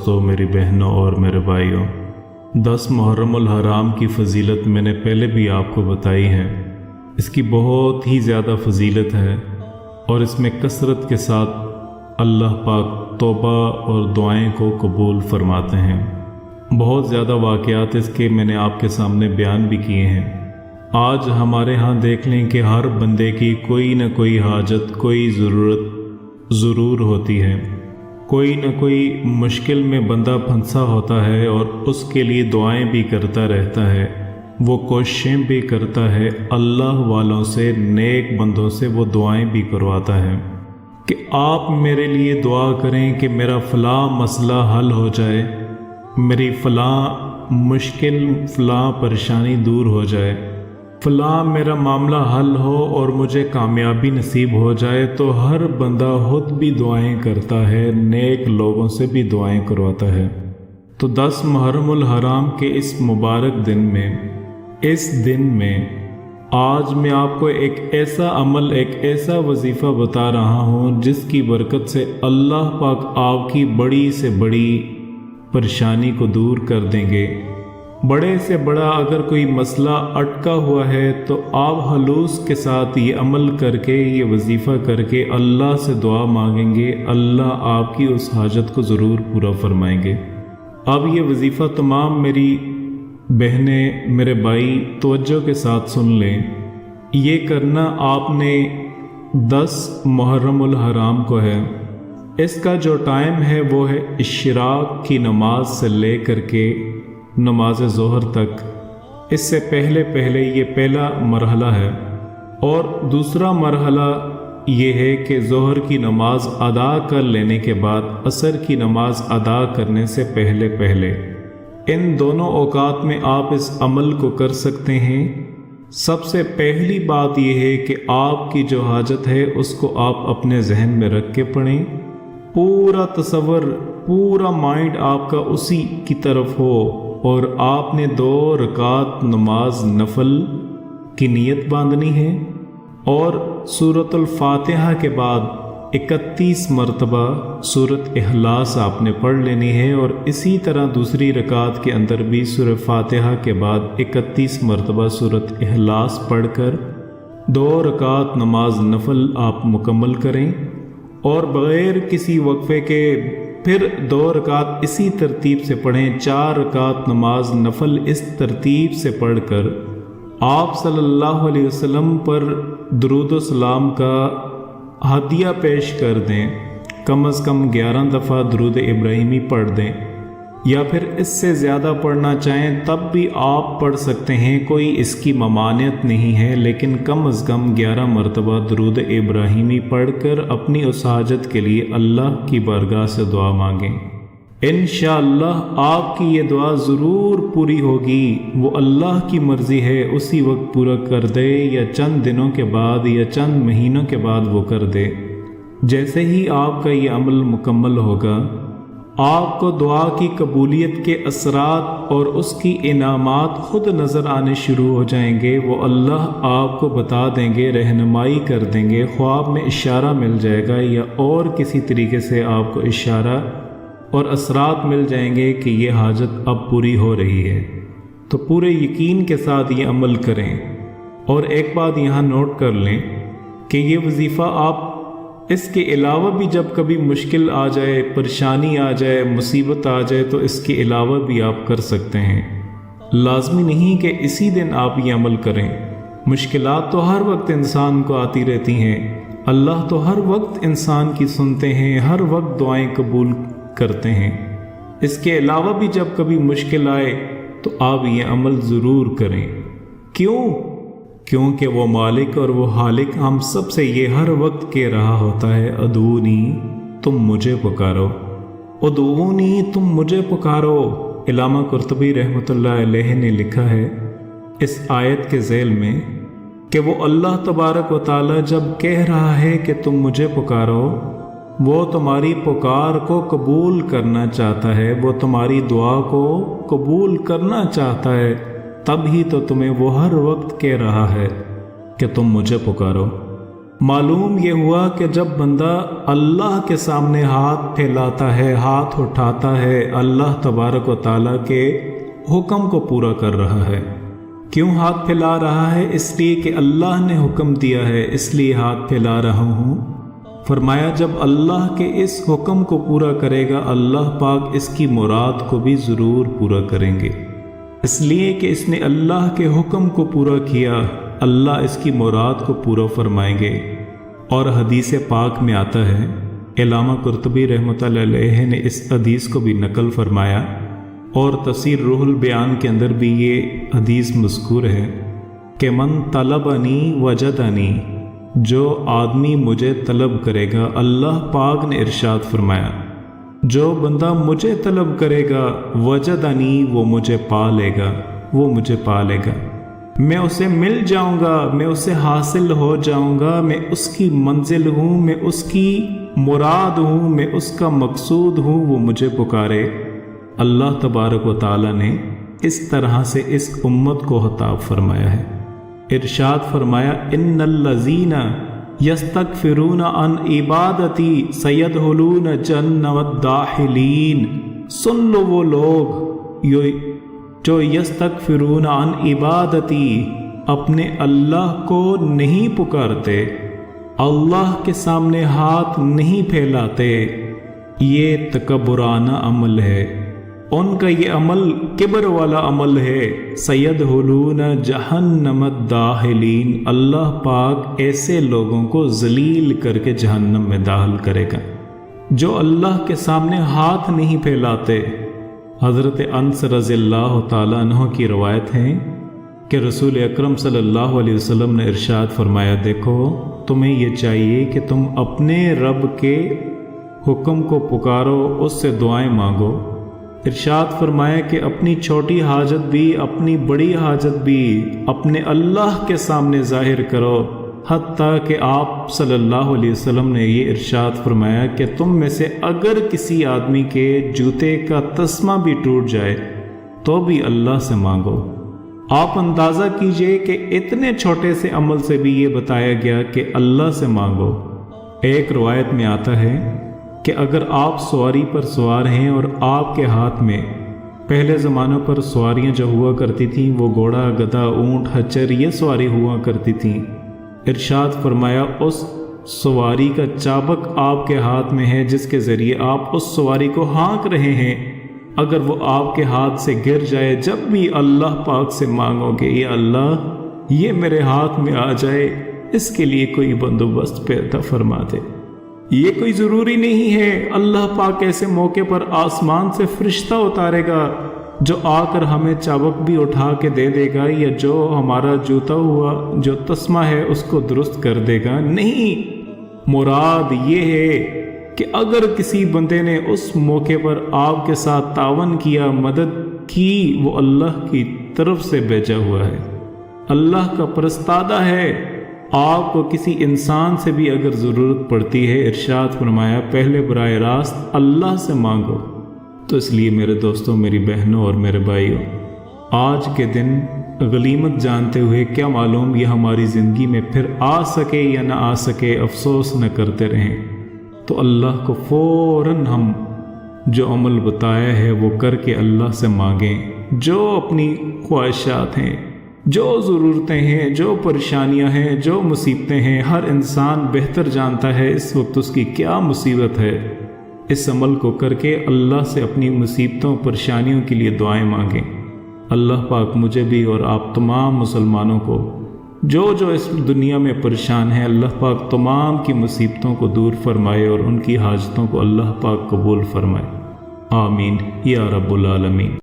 दोस्तों, मेरी बहनों और मेरे भाइयों, 10 मुहर्रमुल हराम की फ़जीलत मैंने पहले भी आपको बताई है। इसकी बहुत ही ज़्यादा फ़जीलत है और इसमें कसरत के साथ अल्लाह पाक तौबा और दुआएं को कबूल फरमाते हैं। बहुत ज़्यादा वाक़यात इसके मैंने आपके सामने बयान भी किए हैं। आज हमारे यहाँ देख लें कि हर बंदे की कोई न कोई हाजत, कोई ज़रूरत ज़रूर होती है। कोई न कोई मुश्किल में बंदा फंसा होता है और उसके लिए दुआएं भी करता रहता है, वो कोशिशें भी करता है, अल्लाह वालों से, नेक बंदों से वो दुआएं भी करवाता है कि आप मेरे लिए दुआ करें कि मेरा फ़लाँ मसला हल हो जाए, मेरी फ़लाँ मुश्किल, फ़लाँ परेशानी दूर हो जाए, फ़लाँ मेरा मामला हल हो और मुझे कामयाबी नसीब हो जाए। तो हर बंदा खुद भी दुआएं करता है, नेक लोगों से भी दुआएं करवाता है। तो 10 मुहर्रमुल हराम के इस मुबारक दिन में, इस दिन में आज मैं आपको एक ऐसा अमल, एक ऐसा वजीफ़ा बता रहा हूँ जिसकी बरकत से अल्लाह पाक आपकी बड़ी से बड़ी परेशानी को दूर कर देंगे। बड़े से बड़ा अगर कोई मसला अटका हुआ है तो आप हलूस के साथ ये अमल करके, ये वजीफ़ा करके अल्लाह से दुआ मांगेंगे, अल्लाह आपकी उस हाजत को ज़रूर पूरा फरमाएंगे। अब ये वजीफ़ा तमाम मेरी बहनें, मेरे भाई तवज्जो के साथ सुन लें। ये करना आपने 10 मुहर्रमुल हराम को है। इसका जो टाइम है वो है इशराक की नमाज से ले कर के नमाज ज़ोहर तक। इससे पहले पहले ये पहला मरहला है। और दूसरा मरहला ये है कि ज़ोहर की नमाज अदा कर लेने के बाद असर की नमाज अदा करने से पहले पहले इन दोनों औकात में आप इस अमल को कर सकते हैं। सबसे पहली बात यह है कि आपकी जो हाजत है उसको आप अपने जहन में रख के पढ़ें। पूरा तसव्वुर, पूरा माइंड आपका उसी की तरफ हो और आपने 2 रकात नमाज नफल की नीयत बांधनी है और सूरतुल फातिहा के बाद 31 मरतबा सूरत इखलास आपने पढ़ लेनी है। और इसी तरह दूसरी रकात के अंदर भी सूरत फातिहा के बाद 31 मरतबा सूरत इखलास पढ़कर 2 रकात नमाज नफल आप मुकम्मल करें और बग़ैर किसी वक्फे के फिर 2 रकात इसी तरतीब से पढ़ें। 4 रकात नमाज नफल इस तरतीब से पढ़कर आप सल्लल्लाहु अलैहि वसल्लम पर दुरूद व सलाम का हदिया पेश कर दें। कम से कम 11 दफ़ा दुरूद इब्राहिमी पढ़ दें, या फिर इससे ज़्यादा पढ़ना चाहें तब भी आप पढ़ सकते हैं, कोई इसकी ममानियत नहीं है। लेकिन कम से कम 11 मरतबा दुरूद इब्राहिमी पढ़कर अपनी उस हाजत के लिए अल्लाह की बारगाह से दुआ मांगें। इंशाअल्लाह आपकी ये दुआ ज़रूर पूरी होगी। वो अल्लाह की मर्ज़ी है, उसी वक्त पूरा कर दे या चंद दिनों के बाद या चंद महीनों के बाद वो कर दे। जैसे ही आपका ये अमल मुकम्मल होगा, आपको दुआ की कबूलियत के असरात और उसकी इनामात खुद नज़र आने शुरू हो जाएंगे। वो अल्लाह आपको बता देंगे, रहनुमाई कर देंगे, ख्वाब में इशारा मिल जाएगा या और किसी तरीके से आपको इशारा और असरात मिल जाएंगे कि ये हाजत अब पूरी हो रही है। तो पूरे यकीन के साथ ये अमल करें। और एक बात यहाँ नोट कर लें कि ये वजीफ़ा आप इसके अलावा भी जब कभी मुश्किल आ जाए, परेशानी आ जाए, मुसीबत आ जाए तो इसके अलावा भी आप कर सकते हैं। लाजमी नहीं कि इसी दिन आप ये अमल करें। मुश्किलात तो हर वक्त इंसान को आती रहती हैं। अल्लाह तो हर वक्त इंसान की सुनते हैं, हर वक्त दुआएं कबूल करते हैं। इसके अलावा भी जब कभी मुश्किल आए तो आप ये अमल ज़रूर करें। क्यों? क्योंकि वो मालिक और वो हालिक हम सब से ये हर वक्त कह रहा होता है, अदूनी तुम मुझे पुकारो, उदूनी तुम मुझे पुकारो। इलामा कुर्तुबी रहमतुल्लाह अलैह ने लिखा है इस आयत के ज़ैल में कि वो अल्लाह तबारक व तआला जब कह रहा है कि तुम मुझे पुकारो, वो तुम्हारी पुकार को कबूल करना चाहता है, वो तुम्हारी दुआ को कबूल करना चाहता है। तब ही तो तुम्हें वो हर वक्त कह रहा है कि तुम मुझे पुकारो। मालूम ये हुआ कि जब बंदा अल्लाह के सामने हाथ फैलाता है, हाथ उठाता है, अल्लाह तबारक व तआला के हुक्म को पूरा कर रहा है। क्यों हाथ फैला रहा है? इसलिए कि अल्लाह ने हुक्म दिया है, इसलिए हाथ फैला रहा हूँ। फरमाया जब अल्लाह के इस हुक्म को पूरा करेगा, अल्लाह पाक इसकी मुराद को भी ज़रूर पूरा करेंगे। इसलिए कि इसने अल्लाह के हुक्म को पूरा किया, अल्लाह इसकी मुराद को पूरा फरमाएंगे। और हदीस पाक में आता है, इलामा कुर्तुबी रहमतुल्लाह अलैह ने इस हदीस को भी नकल फरमाया और तफसीर रूहुल बयान के अंदर भी ये हदीस मज़कूर है कि मन तलबनी वजदनी, जो आदमी मुझे तलब करेगा, अल्लाह पाक ने इरशाद फरमाया जो बंदा मुझे तलब करेगा, वजदनी, वो मुझे पा लेगा, वो मुझे पा लेगा। मैं उसे मिल जाऊंगा, मैं उसे हासिल हो जाऊंगा, मैं उसकी मंजिल हूँ, मैं उसकी मुराद हूँ, मैं उसका मकसूद हूँ, वो मुझे पुकारे। अल्लाह तबारक व तआला ने इस तरह से इस उम्मत को खिताब फरमाया है। इरशाद फरमाया इन्नल्लज़ीना यस्तगफिरूना अन इबादती सयदखुलून जन्नत दाखिलीन। सुन लो वो लोग जो यस्तगफिरूना अन इबादती, अपने अल्लाह को नहीं पुकारते, अल्लाह के सामने हाथ नहीं फैलाते, ये तकब्बुराना अमल है, उनका ये अमल किबर वाला अमल है। सयदखुलून जहन्नम दाखिलीन, अल्लाह पाक ऐसे लोगों को जलील करके जहन्नम में दाखिल करेगा जो अल्लाह के सामने हाथ नहीं फैलाते। हज़रत अनस रज़ियल्लाहु ताला अन्हु की रवायत है कि रसूल अकरम सल्लल्लाहु अलैहि वसल्लम ने इरशाद फरमाया, देखो तुम्हें ये चाहिए कि तुम अपने रब के हुक्म को पुकारो, उससे दुआएं मांगो। इरशाद फरमाया कि अपनी छोटी हाजत भी, अपनी बड़ी हाजत भी अपने अल्लाह के सामने ज़ाहिर करो। हत्ता कि आप सल्लल्लाहु अलैहि वसल्लम ने ये इरशाद फरमाया कि तुम में से अगर किसी आदमी के जूते का तस्मा भी टूट जाए तो भी अल्लाह से मांगो। आप अंदाज़ा कीजिए कि इतने छोटे से अमल से भी ये बताया गया कि अल्लाह से मांगो। एक रवायत में आता है कि अगर आप सवारी पर सवार हैं और आपके हाथ में, पहले ज़मानों पर सवारियाँ जो हुआ करती थीं वो घोड़ा, गधा, ऊँट, खच्चर, ये सवारी हुआ करती थीं। इरशाद फरमाया उस सवारी का चाबक आपके हाथ में है जिसके ज़रिए आप उस सवारी को हाँक रहे हैं। अगर वो आपके हाथ से गिर जाए, जब भी अल्लाह पाक से मांगोगे, ये अल्लाह ये मेरे हाथ में आ जाए, इसके लिए कोई बंदोबस्त पैदा फरमा दे। ये कोई ज़रूरी नहीं है अल्लाह पाक ऐसे मौके पर आसमान से फरिश्ता उतारेगा जो आकर हमें चाबक भी उठा के दे देगा, या जो हमारा जूता हुआ जो तस्मा है उसको दुरुस्त कर देगा। नहीं, मुराद ये है कि अगर किसी बंदे ने उस मौके पर आपके साथ तावन किया, मदद की, वो अल्लाह की तरफ से भेजा हुआ है, अल्लाह का परस्तादा है। आपको किसी इंसान से भी अगर ज़रूरत पड़ती है, इरशाद फरमाया पहले बराह रास्त अल्लाह से मांगो। तो इसलिए मेरे दोस्तों, मेरी बहनों और मेरे भाइयों, आज के दिन गनीमत जानते हुए क्या मालूम ये हमारी ज़िंदगी में फिर आ सके या ना आ सके, अफसोस न करते रहें। तो अल्लाह को फ़ौरन हम जो अमल बताया है वो करके अल्लाह से मांगें। जो अपनी ख्वाहिशात हैं, जो ज़रूरतें हैं, जो परेशानियां हैं, जो मुसीबतें हैं, हर इंसान बेहतर जानता है इस वक्त उसकी क्या मुसीबत है। इस अमल को करके अल्लाह से अपनी मुसीबतों परेशानियों के लिए दुआएं मांगें। अल्लाह पाक मुझे भी और आप तमाम मुसलमानों को जो इस दुनिया में परेशान हैं, अल्लाह पाक तमाम की मुसीबतों को दूर फरमाए और उनकी हाजतों को अल्लाह पाक कबूल फरमाए। आमीन या रब्बुल आलमीन।